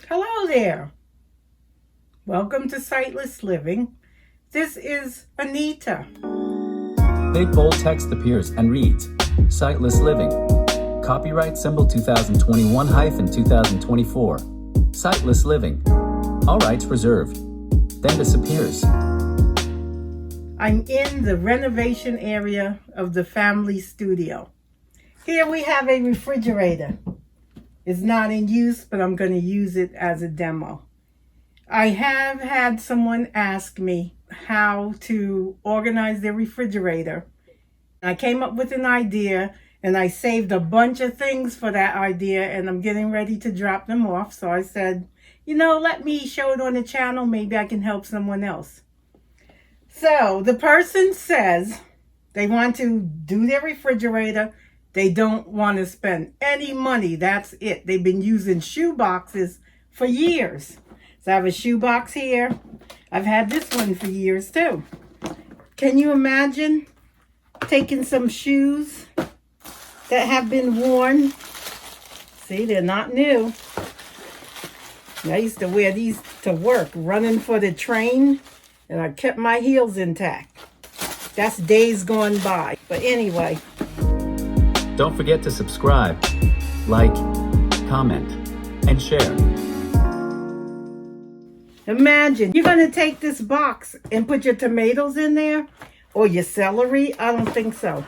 Hello there. Welcome to Sightless Living. This is Anita. Big bold text appears and reads, Sightless Living. Copyright symbol 2021-2024. Sightless Living. All rights reserved. Then disappears. I'm in the renovation area of the family studio. Here we have a refrigerator. It's not in use, but I'm going to use it as a demo. I have had someone ask me how to organize their refrigerator. I came up with an idea and I saved a bunch of things for that idea and I'm getting ready to drop them off. So I said, let me show it on the channel. Maybe I can help someone else. So the person says they want to do their refrigerator. They don't want to spend any money. That's it. They've been using shoe boxes for years. So I have a shoe box here. I've had this one for years too. Can you imagine taking some shoes that have been worn? See, they're not new. I used to wear these to work, running for the train, and I kept my heels intact. That's days gone by. But anyway. Don't forget to subscribe, like, comment, and share. Imagine you're going to take this box and put your tomatoes in there or your celery. I don't think so.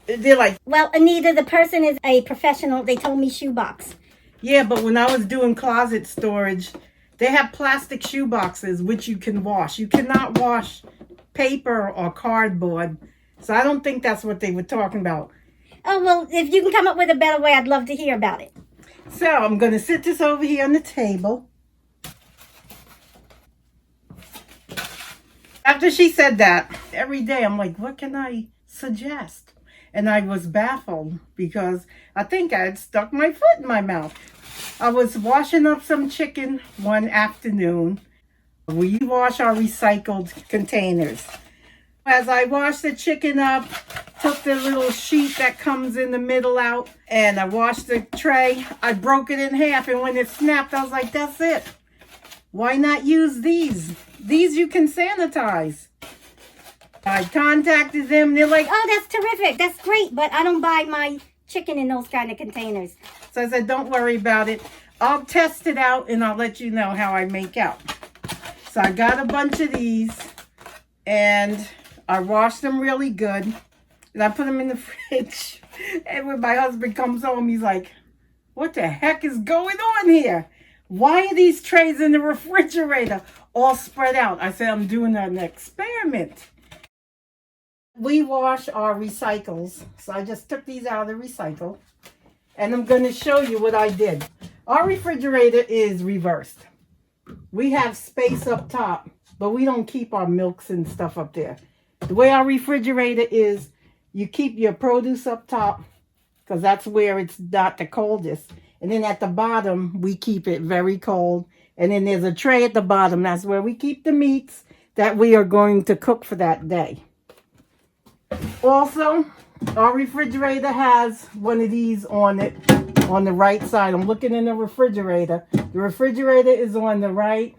They're like, well, Anita, the person is a professional. They told me shoebox. Yeah, but when I was doing closet storage, they have plastic shoe boxes which you can wash. You cannot wash paper or cardboard. So I don't think that's what they were talking about. Oh, well, if you can come up with a better way, I'd love to hear about it. So I'm going to sit this over here on the table. After she said that, every day I'm like, what can I suggest? And I was baffled because I think I had stuck my foot in my mouth. I was washing up some chicken one afternoon. We wash our recycled containers. As I washed the chicken up, took the little sheet that comes in the middle out, and I washed the tray. I broke it in half, and when it snapped, I was like, that's it. Why not use these? These you can sanitize. I contacted them. They're like, oh, that's terrific. That's great, but I don't buy my chicken in those kind of containers. So I said, don't worry about it. I'll test it out, and I'll let you know how I make out. So I got a bunch of these, and I washed them really good, and I put them in the fridge. And when my husband comes home, he's like, what the heck is going on here? Why are these trays in the refrigerator all spread out? I said, I'm doing an experiment. We wash our recycles. So I just took these out of the recycle, and I'm going to show you what I did. Our refrigerator is reversed. We have space up top, but we don't keep our milks and stuff up there. The way our refrigerator is, you keep your produce up top because that's where it's not the coldest. And then at the bottom, we keep it very cold. And then there's a tray at the bottom. That's where we keep the meats that we are going to cook for that day. Also, our refrigerator has one of these on it on the right side. I'm looking in the refrigerator. The refrigerator is on the right.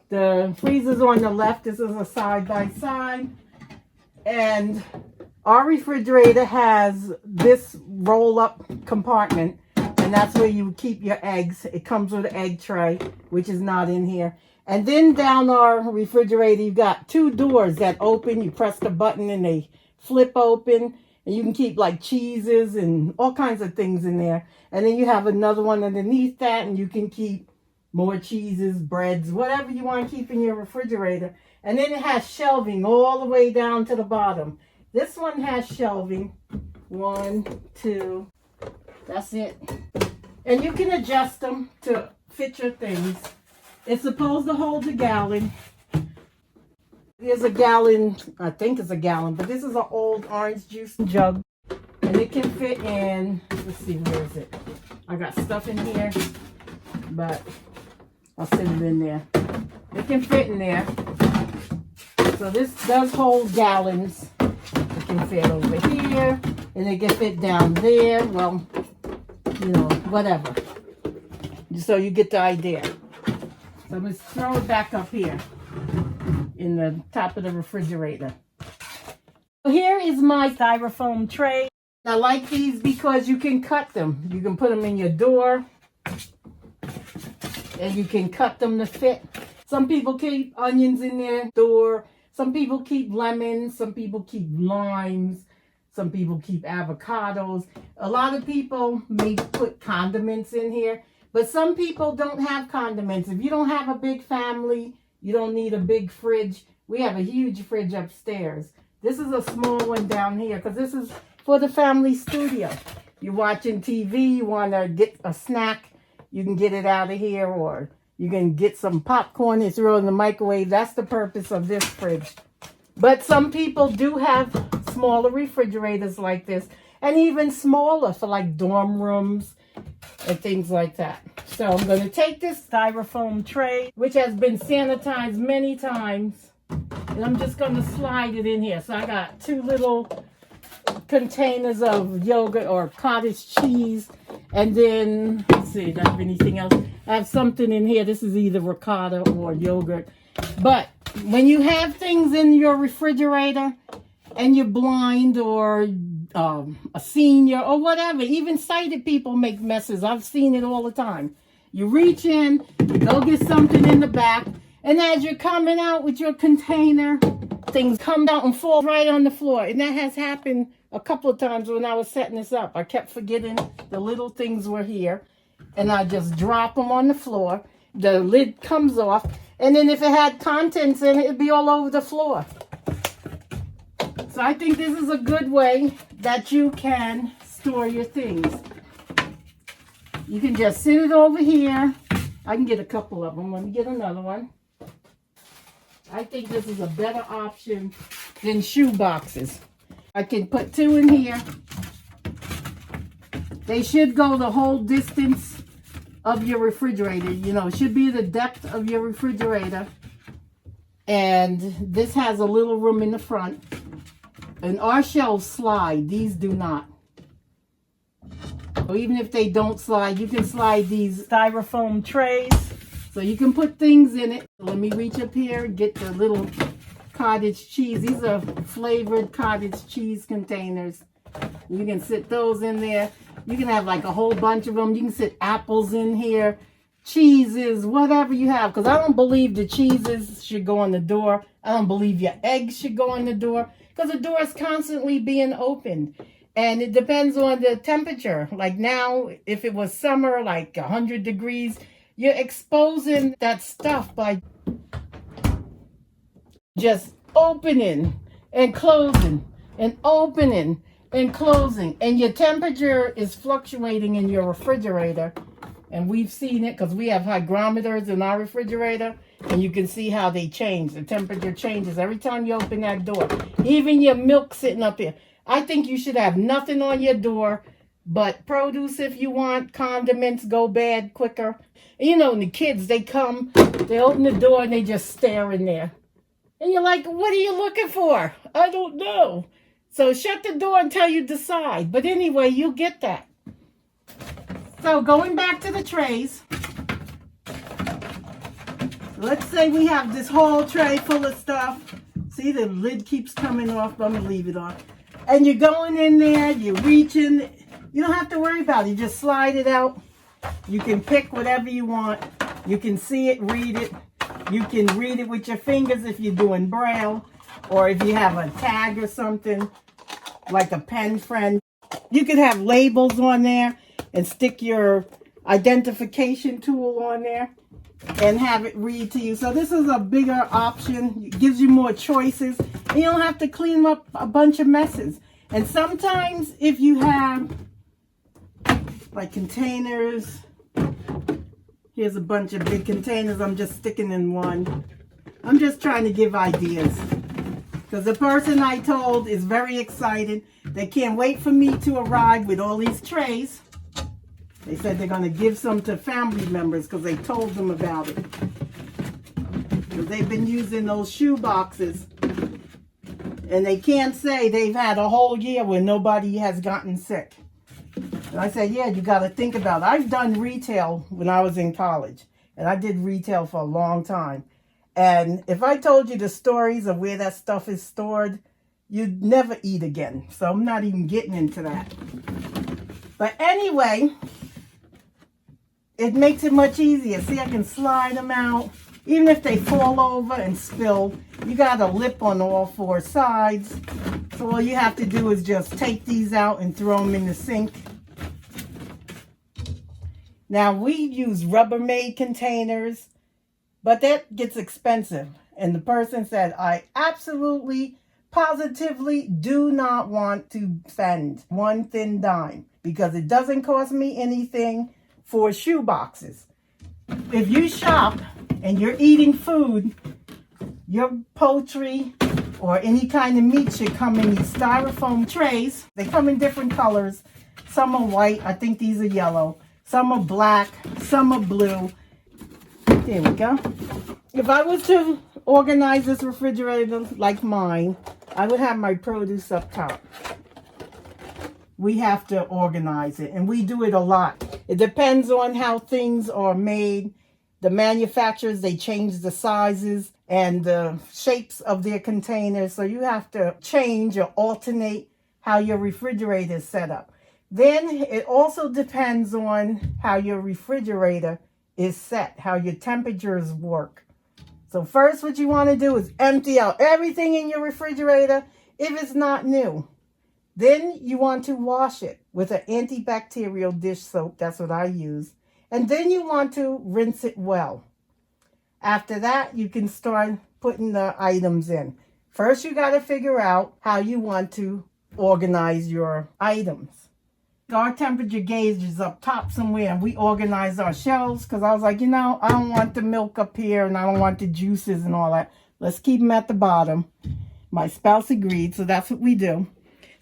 The freezer's on the left. This is a side-by-side. And our refrigerator has this roll-up compartment, and that's where you keep your eggs. It comes with an egg tray, which is not in here. And then down our refrigerator, you've got two doors that open. You press the button and they flip open, and you can keep like cheeses and all kinds of things in there. And then you have another one underneath that, and you can keep more cheeses, breads, whatever you want to keep in your refrigerator. And then it has shelving all the way down to the bottom. This one has shelving. 1, 2, that's it. And you can adjust them to fit your things. It's supposed to hold a gallon. There's a gallon, I think it's a gallon, but this is an old orange juice jug. And it can fit in, let's see, where is it? I got stuff in here, but I'll sit it in there. It can fit in there. So this does hold gallons. It can fit over here, and it can fit down there. Well, whatever. So you get the idea. So I'm going to throw it back up here in the top of the refrigerator. Here is my styrofoam tray. I like these because you can cut them. You can put them in your door and you can cut them to fit. Some people keep onions in their door. Some people keep lemons. Some people keep limes. Some people keep avocados. A lot of people may put condiments in here, but some people don't have condiments. If you don't have a big family, you don't need a big fridge. We have a huge fridge upstairs. This is a small one down here because this is for the family studio. You're watching TV, you want to get a snack, you can get it out of here, or you can get some popcorn and throw it in the microwave. That's the purpose of this fridge. But some people do have smaller refrigerators like this, and even smaller for like dorm rooms and things like that. So I'm going to take this styrofoam tray, which has been sanitized many times, and I'm just going to slide it in here. So I got 2 little containers of yogurt or cottage cheese, and then let's see, do I have anything else? I have something in here. This is either ricotta or yogurt. But when you have things in your refrigerator and you're blind or a senior or whatever, even sighted people make messes. I've seen it all the time. You reach in, you go get something in the back, and as you're coming out with your container, things come out and fall right on the floor. And that has happened a couple of times when I was setting this up. I kept forgetting the little things were here, and I just drop them on the floor. The lid comes off, and then if it had contents in it, it'd be all over the floor. So I think this is a good way that you can store your things. You can just sit it over here. I can get a couple of them. Let me get another one. I think this is a better option than shoe boxes. I can put 2 in here. They should go the whole distance of your refrigerator. You know, it should be the depth of your refrigerator. And this has a little room in the front. And our shelves slide. These do not. So even if they don't slide, you can slide these styrofoam trays. So you can put things in it. Let me reach up here and get the little cottage cheese. These are flavored cottage cheese containers. You can sit those in there. You can have like a whole bunch of them. You can sit apples in here, cheeses, whatever you have. Because I don't believe the cheeses should go on the door. I don't believe your eggs should go on the door. Because the door is constantly being opened. And it depends on the temperature. Like now, if it was summer, like 100 degrees, you're exposing that stuff by just opening and closing and opening and closing. And your temperature is fluctuating in your refrigerator. And we've seen it because we have hygrometers in our refrigerator. And you can see how they change. The temperature changes every time you open that door. Even your milk sitting up here. I think you should have nothing on your door but produce if you want. Condiments go bad quicker. And you know, the kids, they come, they open the door and they just stare in there. And you're like, what are you looking for? I don't know. So shut the door until you decide. But anyway, you'll get that. So going back to the trays. Let's say we have this whole tray full of stuff. See, the lid keeps coming off. I'm going to leave it on. And you're going in there, you're reaching. You don't have to worry about it. You just slide it out. You can pick whatever you want. You can see it, read it. You can read it with your fingers if you're doing Braille. Or if you have a tag or something, like a pen friend. You could have labels on there and stick your identification tool on there and have it read to you. So this is a bigger option. It gives you more choices. And you don't have to clean up a bunch of messes. And sometimes if you have like containers, here's a bunch of big containers. I'm just sticking in one. I'm just trying to give ideas. Because the person I told is very excited. They can't wait for me to arrive with all these trays. They said they're going to give some to family members because they told them about it. Because they've been using those shoe boxes. And they can't say they've had a whole year where nobody has gotten sick. And I said, yeah, you got to think about it. I've done retail when I was in college. And I did retail for a long time. And if I told you the stories of where that stuff is stored, you'd never eat again. So I'm not even getting into that. But anyway, it makes it much easier. See, I can slide them out. Even if they fall over and spill, you got a lip on all four sides. So all you have to do is just take these out and throw them in the sink. Now, we use Rubbermaid containers, but that gets expensive. And the person said, I absolutely, positively do not want to spend one thin dime because it doesn't cost me anything for shoe boxes. If you shop and you're eating food, your poultry or any kind of meat should come in these styrofoam trays. They come in different colors. Some are white. I think these are yellow. Some are black. Some are blue. There we go. If I was to organize this refrigerator like mine, I would have my produce up top. We have to organize it, and we do it a lot. It depends on how things are made. The manufacturers, they change the sizes and the shapes of their containers, so you have to change or alternate how your refrigerator is set up. Then it also depends on how your refrigerator is set, how your temperatures work. So first, what you want to do is empty out everything in your refrigerator if it's not new. Then you want to wash it with an antibacterial dish soap. That's what I use. And then you want to rinse it well. After that, you can start putting the items in. First, you got to figure out how you want to organize your items. Our temperature gauge is up top somewhere, and we organize our shelves because I was like, I don't want the milk up here and I don't want the juices and all that. Let's keep them at the bottom. My spouse agreed, so that's what we do.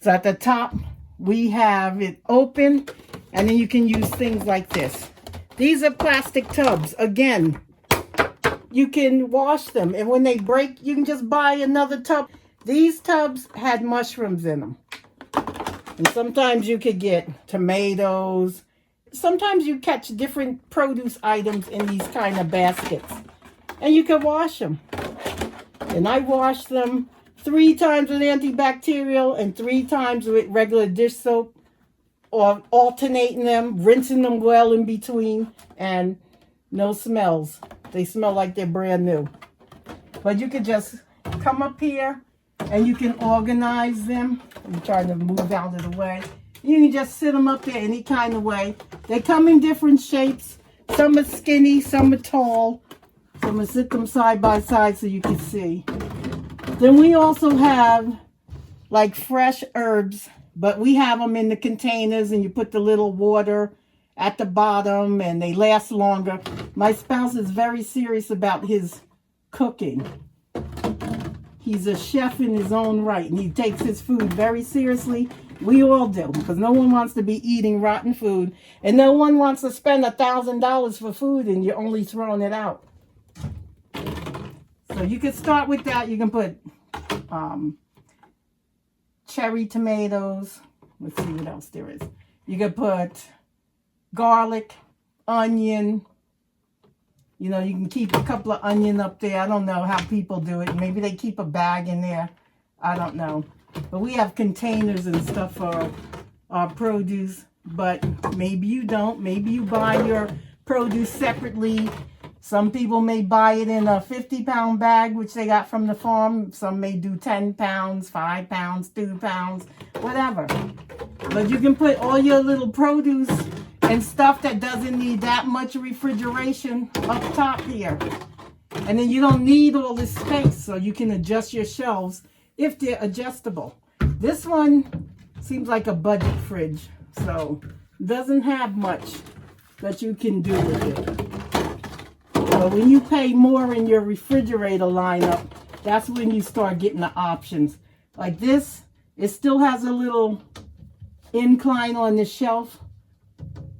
So at the top, we have it open, and then you can use things like this. These are plastic tubs. Again, you can wash them, and when they break, you can just buy another tub. These tubs had mushrooms in them. And sometimes you could get tomatoes. Sometimes you catch different produce items in these kind of baskets. And you can wash them. And I wash them 3 times with antibacterial and 3 times with regular dish soap, or alternating them, rinsing them well in between, and no smells. They smell like they're brand new. But you could just come up here and you can organize them. I'm trying to move out of the way. You can just sit them up there any kind of way. They come in different shapes. Some are skinny, some are tall. So I'm going to sit them side by side so you can see. Then we also have like fresh herbs, but we have them in the containers, and you put the little water at the bottom and they last longer. My spouse is very serious about his cooking. He's a chef in his own right, and he takes his food very seriously. We all do, because no one wants to be eating rotten food, and no one wants to spend $1,000 for food and you're only throwing it out. So you can start with that. You can put cherry tomatoes. Let's see what else there is. You can put garlic, onion. You can keep a couple of onion up there. I don't know how people do it. Maybe they keep a bag in there. I don't know. But we have containers and stuff for our produce. But maybe you don't. Maybe you buy your produce separately. Some people may buy it in a 50-pound bag, which they got from the farm. Some may do 10 pounds, 5 pounds, 2 pounds, whatever. But you can put all your little produce and stuff that doesn't need that much refrigeration up top here. And then you don't need all this space, so you can adjust your shelves if they're adjustable. This one seems like a budget fridge, so doesn't have much that you can do with it. So when you pay more in your refrigerator lineup, that's when you start getting the options. Like this, it still has a little incline on the shelf,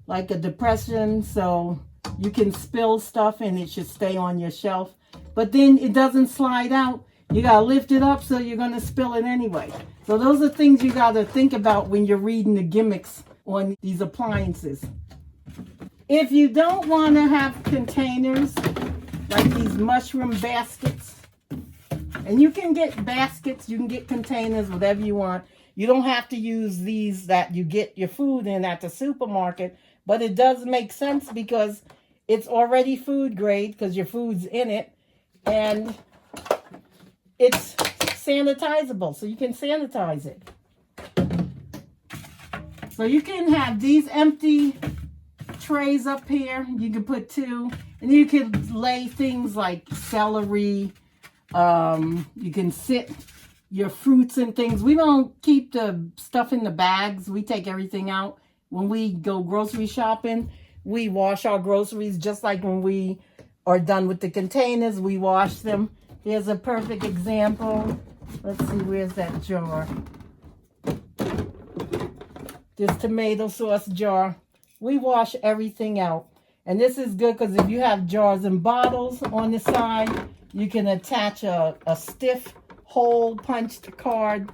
like a depression, so you can spill stuff and it should stay on your shelf. But then it doesn't slide out. You gotta lift it up, so you're gonna spill it anyway. So those are things you gotta think about when you're reading the gimmicks on these appliances. If you don't want to have containers, like these mushroom baskets, and you can get baskets, you can get containers, whatever you want. You don't have to use these that you get your food in at the supermarket, but it does make sense because it's already food grade because your food's in it, and it's sanitizable, so you can sanitize it. So you can have these empty trays up here. You can put 2, and you can lay things like celery. You can sit your fruits and things. We don't keep the stuff in the bags. We take everything out. When we go grocery shopping, we wash our groceries just like when we are done with the containers, we wash them. Here's a perfect example. Let's see, where's that jar? This tomato sauce jar. We wash everything out. And this is good because if you have jars and bottles on the side, you can attach a stiff hole punched card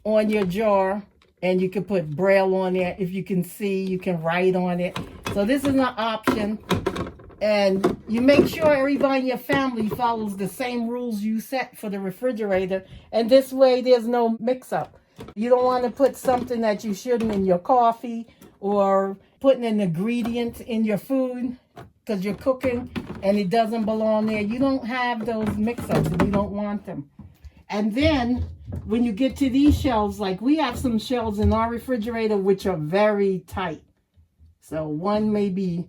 on your jar, and you can put Braille on there. If you can see, you can write on it. So this is an option. And you make sure everybody in your family follows the same rules you set for the refrigerator. And this way there's no mix-up. You don't want to put something that you shouldn't in your coffee, or putting an ingredient in your food because you're cooking and it doesn't belong there. You don't have those mix-ups and you don't want them. And then when you get to these shelves, like we have some shelves in our refrigerator which are very tight. So one may be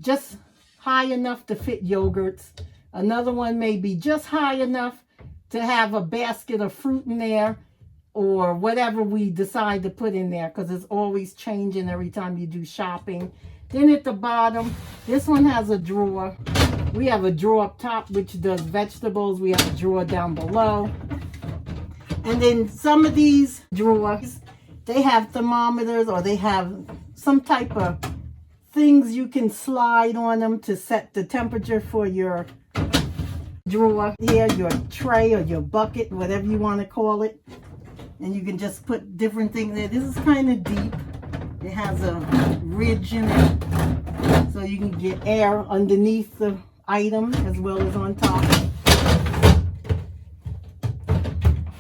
just high enough to fit yogurts. Another one may be just high enough to have a basket of fruit in there, or whatever we decide to put in there, because it's always changing every time you do shopping. Then at the bottom, this one has a drawer. We have a drawer up top which does vegetables. We have a drawer down below. And then some of these drawers, they have thermometers, or they have some type of things you can slide on them to set the temperature for your drawer here, your tray or your bucket, whatever you want to call it. And you can just put different things there. This is kind of deep. It has a ridge in it, so you can get air underneath the item as well as on top.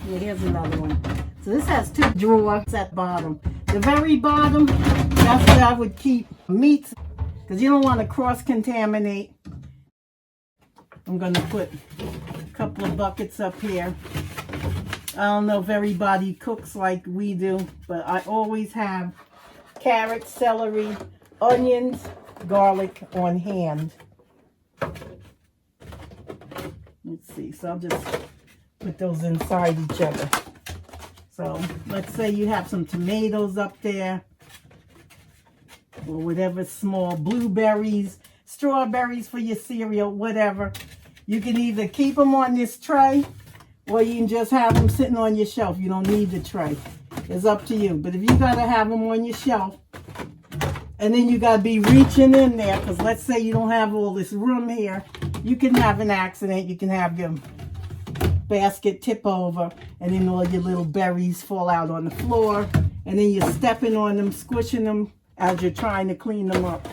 Yeah, here's another one. So this has 2 drawers at the bottom. The very bottom, that's where I would keep meats, because you don't want to cross-contaminate. I'm going to put a couple of buckets up here. I don't know if everybody cooks like we do, but I always have carrots, celery, onions, garlic on hand. Let's see, so I'll just put those inside each other. So let's say you have some tomatoes up there, or whatever, small blueberries, strawberries for your cereal, whatever. You can either keep them on this tray, or you can just have them sitting on your shelf. You don't need the tray. It's up to you. But if you got to have them on your shelf, and then you got to be reaching in there, because let's say you don't have all this room here, you can have an accident. You can have your basket tip over, and then all your little berries fall out on the floor, and then you're stepping on them, squishing them as you're trying to clean them up.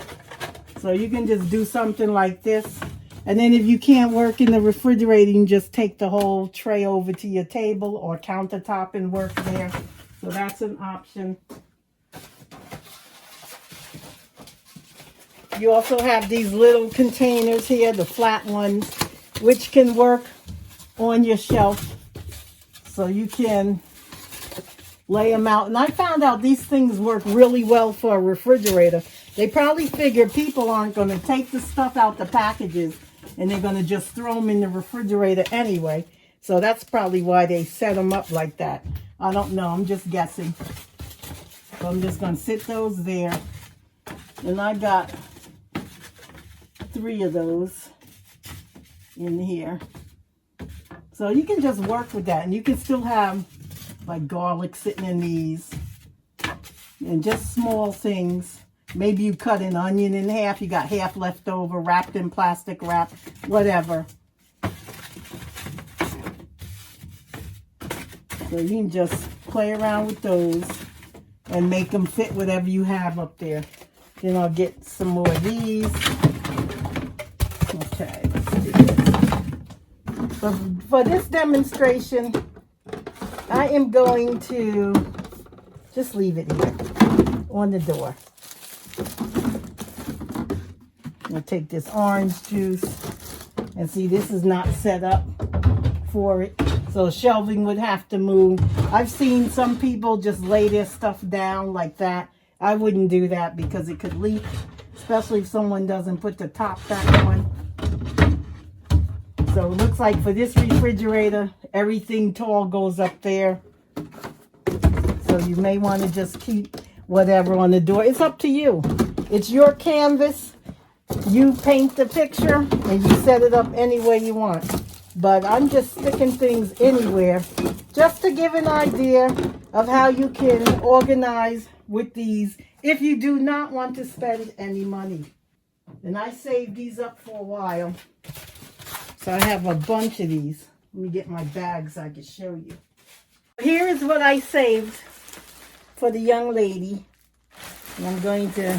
So you can just do something like this. And then if you can't work in the refrigerator, you can just take the whole tray over to your table or countertop and work there. So that's an option. You also have these little containers here, the flat ones, which can work on your shelf. So you can lay them out. And I found out these things work really well for a refrigerator. They probably figure people aren't going to take the stuff out the packages, and they're going to just throw them in the refrigerator anyway. So that's probably why they set them up like that. I don't know. I'm just guessing. So I'm just going to sit those there. And I got 3 of those in here. So you can just work with that. And you can still have like garlic sitting in these. And just small things. Maybe you cut an onion in half. You got half left over, wrapped in plastic wrap, whatever. So you can just play around with those and make them fit whatever you have up there. Then I'll get some more of these. Okay, let's do this. For this demonstration, I am going to just leave it here on the door. I'll take this orange juice, and see, this is not set up for it, so shelving would have to move. I've seen some people just lay their stuff down like that. I wouldn't do that because it could leak, especially if someone doesn't put the top back on. So it looks like for this refrigerator, everything tall goes up there. So you may want to just keep whatever on the door. It's up to you. It's your canvas. You paint the picture and you set it up any way you want. But I'm just sticking things anywhere just to give an idea of how you can organize with these if you do not want to spend any money. And I saved these up for a while. So I have a bunch of these. Let me get my bag so I can show you. Here is what I saved for the young lady. And I'm going to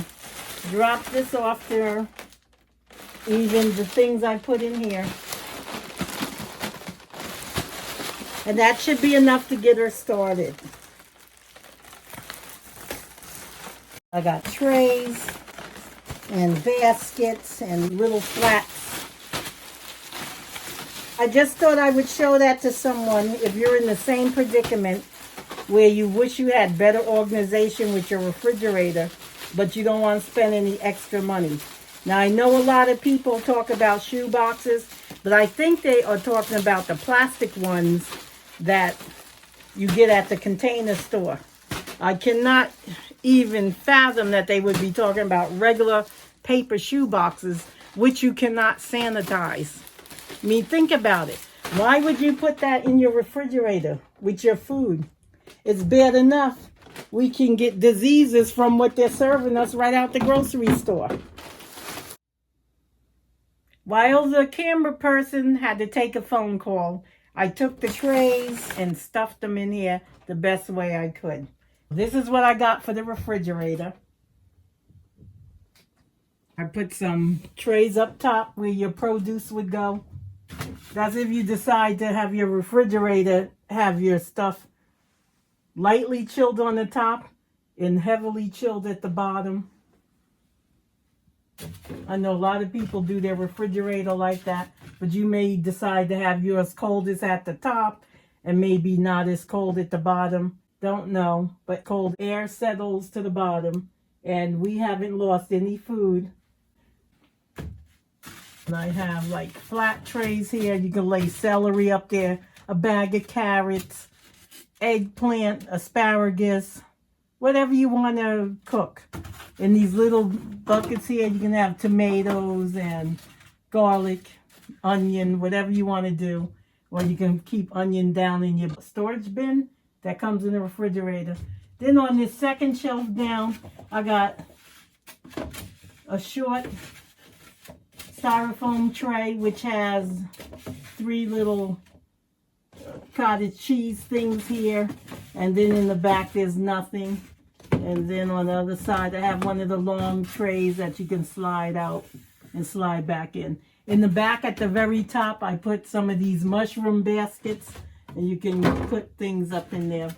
drop this off to her. Even the things I put in here. And that should be enough to get her started. I got trays and baskets and little flats. I just thought I would show that to someone if you're in the same predicament where you wish you had better organization with your refrigerator, but you don't want to spend any extra money. Now, I know a lot of people talk about shoe boxes, but I think they are talking about the plastic ones that you get at the Container Store. I cannot even fathom that they would be talking about regular paper shoe boxes, which you cannot sanitize. I mean, think about it. Why would you put that in your refrigerator with your food? It's bad enough we can get diseases from what they're serving us right out the grocery store. While the camera person had to take a phone call, I took the trays and stuffed them in here the best way I could. This is what I got for the refrigerator. I put some trays up top where your produce would go. That's if you decide to have your refrigerator have your stuff lightly chilled on the top and heavily chilled at the bottom. I know a lot of people do their refrigerator like that, but you may decide to have yours coldest at the top and maybe not as cold at the bottom. Don't know, but cold air settles to the bottom and we haven't lost any food. And I have like flat trays here. You can lay celery up there, a bag of carrots, eggplant, asparagus, whatever you want to cook. In these little buckets here, you can have tomatoes and garlic, onion, whatever you want to do. Or you can keep onion down in your storage bin that comes in the refrigerator. Then on this second shelf down, I got a short styrofoam tray, which has 3 little cottage cheese things here. And then in the back, there's nothing. And then on the other side, I have one of the long trays that you can slide out and slide back in. In the back at the very top, I put some of these mushroom baskets. And you can put things up in there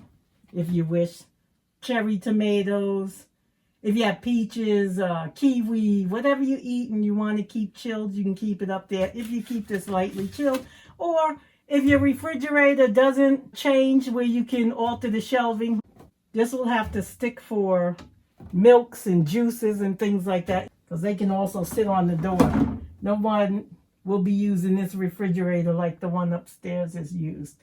if you wish. Cherry tomatoes. If you have peaches, kiwi, whatever you eat and you want to keep chilled, you can keep it up there if you keep this lightly chilled. Or if your refrigerator doesn't change where you can alter the shelving, this will have to stick for milks and juices and things like that, because they can also sit on the door. No one will be using this refrigerator like the one upstairs is used.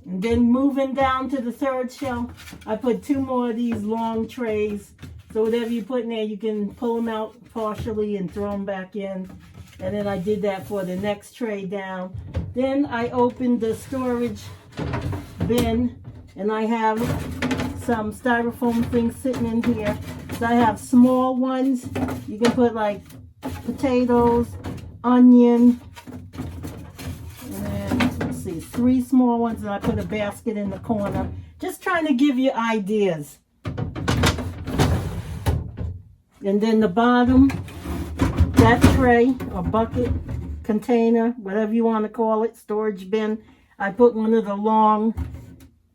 And then moving down to the third shelf, I put 2 more of these long trays. So whatever you put in there, you can pull them out partially and throw them back in. And then I did that for the next tray down. Then I opened the storage bin, and I have some styrofoam things sitting in here. So I have small ones. You can put like potatoes, onion, and then, let's see, 3 small ones, and I put a basket in the corner. Just trying to give you ideas. And then the bottom, that tray or bucket, container, whatever you want to call it, storage bin, I put one of the long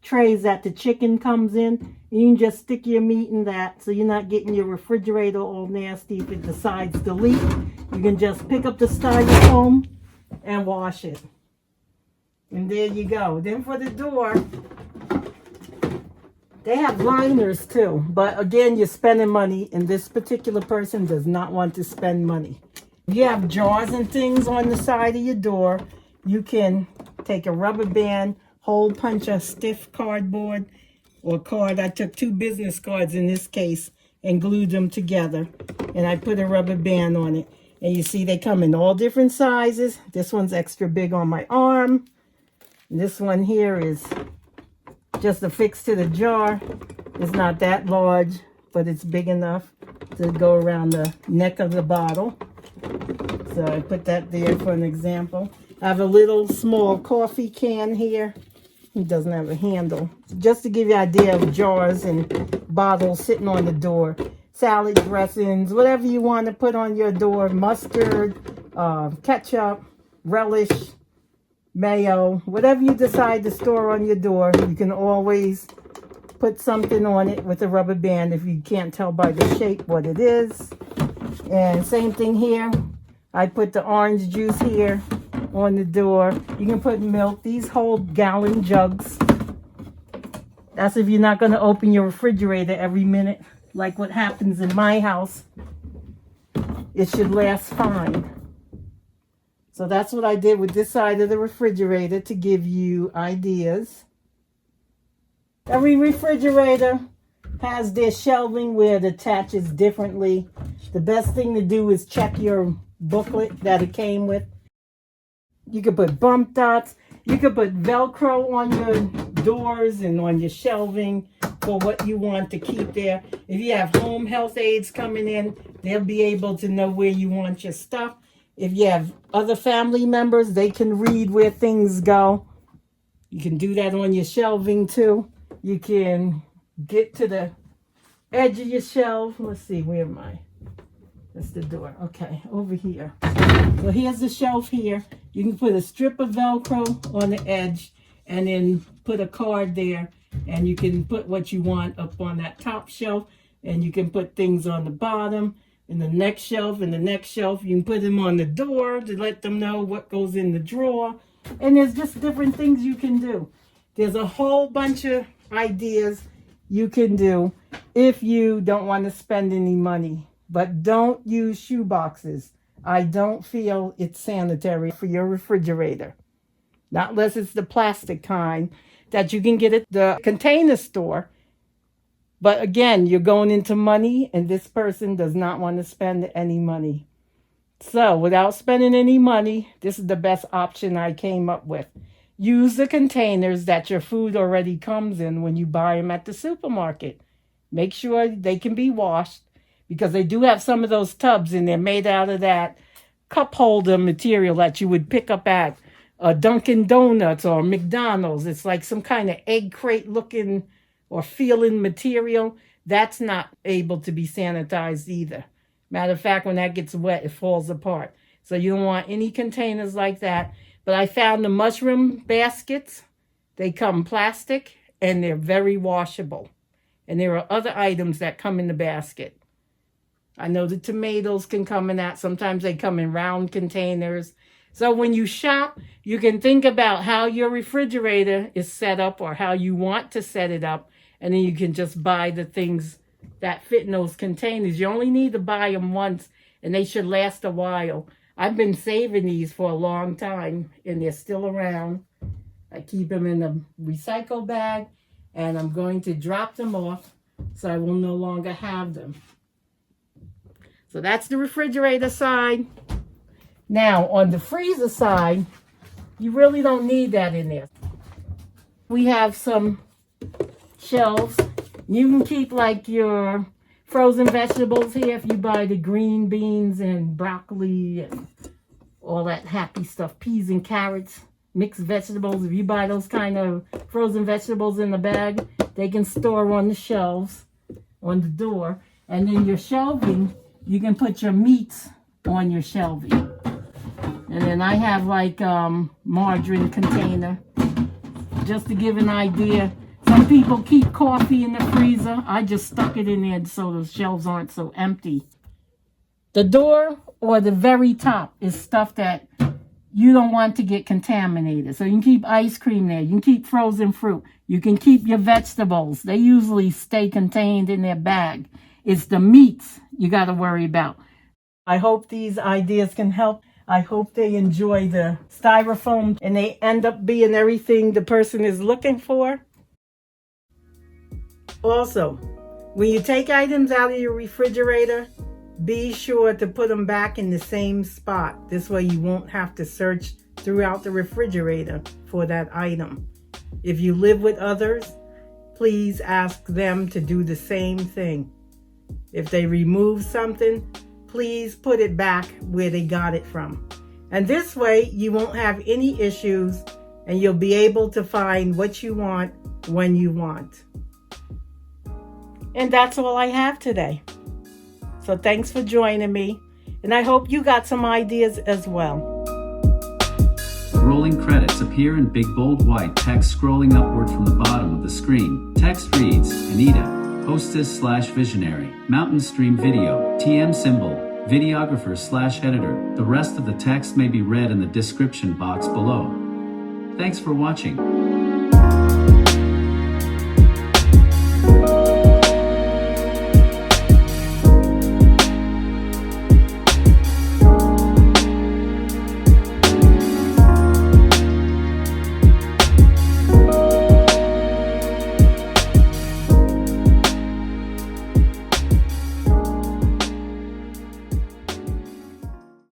trays that the chicken comes in. You can just stick your meat in that so you're not getting your refrigerator all nasty if it decides to leak. You can just pick up the styrofoam and wash it. And there you go. Then for the door, they have liners too. But again, you're spending money, and this particular person does not want to spend money. If you have jars and things on the side of your door, you can take a rubber band, hole punch a stiff cardboard or card. I took 2 business cards in this case and glued them together. And I put a rubber band on it. And you see they come in all different sizes. This one's extra big on my arm. This one here is just affixed to the jar. It's not that large, but it's big enough to go around the neck of the bottle. So I put that there for an example. I have a little small coffee can here. It doesn't have a handle. Just to give you an idea of jars and bottles sitting on the door. Salad dressings, whatever you want to put on your door. Mustard, ketchup, relish, mayo. Whatever you decide to store on your door, you can always put something on it with a rubber band if you can't tell by the shape what it is. And same thing here. I put the orange juice here on the door. You can put milk. These hold gallon jugs. That's if you're not going to open your refrigerator every minute, like what happens in my house. It should last fine. So that's what I did with this side of the refrigerator to give you ideas. Every refrigerator has their shelving where it attaches differently. The best thing to do is check your booklet that it came with. You could put bump dots. You could put Velcro on your doors and on your shelving for what you want to keep there. If you have home health aides coming in, they'll be able to know where you want your stuff. If you have other family members, they can read where things go. You can do that on your shelving too. You can get to the edge of your shelf. Let's see, where am I? That's the door. Okay, over here. So here's the shelf here. You can put a strip of Velcro on the edge and then put a card there. And you can put what you want up on that top shelf. And you can put things on the bottom and the next shelf and the next shelf. You can put them on the door to let them know what goes in the drawer. And there's just different things you can do. There's a whole bunch of ideas you can do if you don't want to spend any money. But don't use shoe boxes. I don't feel it's sanitary for your refrigerator. Not unless it's the plastic kind that you can get at the container store. But again, you're going into money, and this person does not want to spend any money. So without spending any money, this is the best option I came up with. Use the containers that your food already comes in when you buy them at the supermarket. Make sure they can be washed, because they do have some of those tubs and they're made out of that cup holder material that you would pick up at Dunkin' Donuts or McDonald's. It's like some kind of egg crate looking or feeling material. That's not able to be sanitized either. Matter of fact, when that gets wet, it falls apart. So you don't want any containers like that. But I found the mushroom baskets. They come plastic and they're very washable. And there are other items that come in the basket. I know the tomatoes can come in that. Sometimes they come in round containers. So when you shop, you can think about how your refrigerator is set up or how you want to set it up. And then you can just buy the things that fit in those containers. You only need to buy them once and they should last a while. I've been saving these for a long time and they're still around. I keep them in a recycle bag and I'm going to drop them off so I will no longer have them. So that's the refrigerator side. Now, on the freezer side, you really don't need that in there. We have some shelves. You can keep like your frozen vegetables here if you buy the green beans and broccoli and all that happy stuff, peas and carrots, mixed vegetables. If you buy those kind of frozen vegetables in the bag, they can store on the shelves on the door. And then your shelving, you can put your meats on your shelving. And then I have like margarine container, just to give an idea. Some people keep coffee in the freezer. I just stuck it in there so the shelves aren't so empty. The door or the very top is stuff that you don't want to get contaminated. So you can keep ice cream there. You can keep frozen fruit. You can keep your vegetables. They usually stay contained in their bag. It's the meats you got to worry about. I hope these ideas can help. I hope they enjoy the styrofoam and they end up being everything the person is looking for. Also, when you take items out of your refrigerator, be sure to put them back in the same spot. This way you won't have to search throughout the refrigerator for that item. If you live with others, please ask them to do the same thing. If they remove something, please put it back where they got it from. And this way you won't have any issues and you'll be able to find what you want when you want. And that's all I have today. So thanks for joining me, and I hope you got some ideas as well. Rolling credits appear in big bold white text scrolling upward from the bottom of the screen. Text reads, Anita, hostess/visionary, mountain stream video, TM symbol, videographer/editor. The rest of the text may be read in the description box below. Thanks for watching.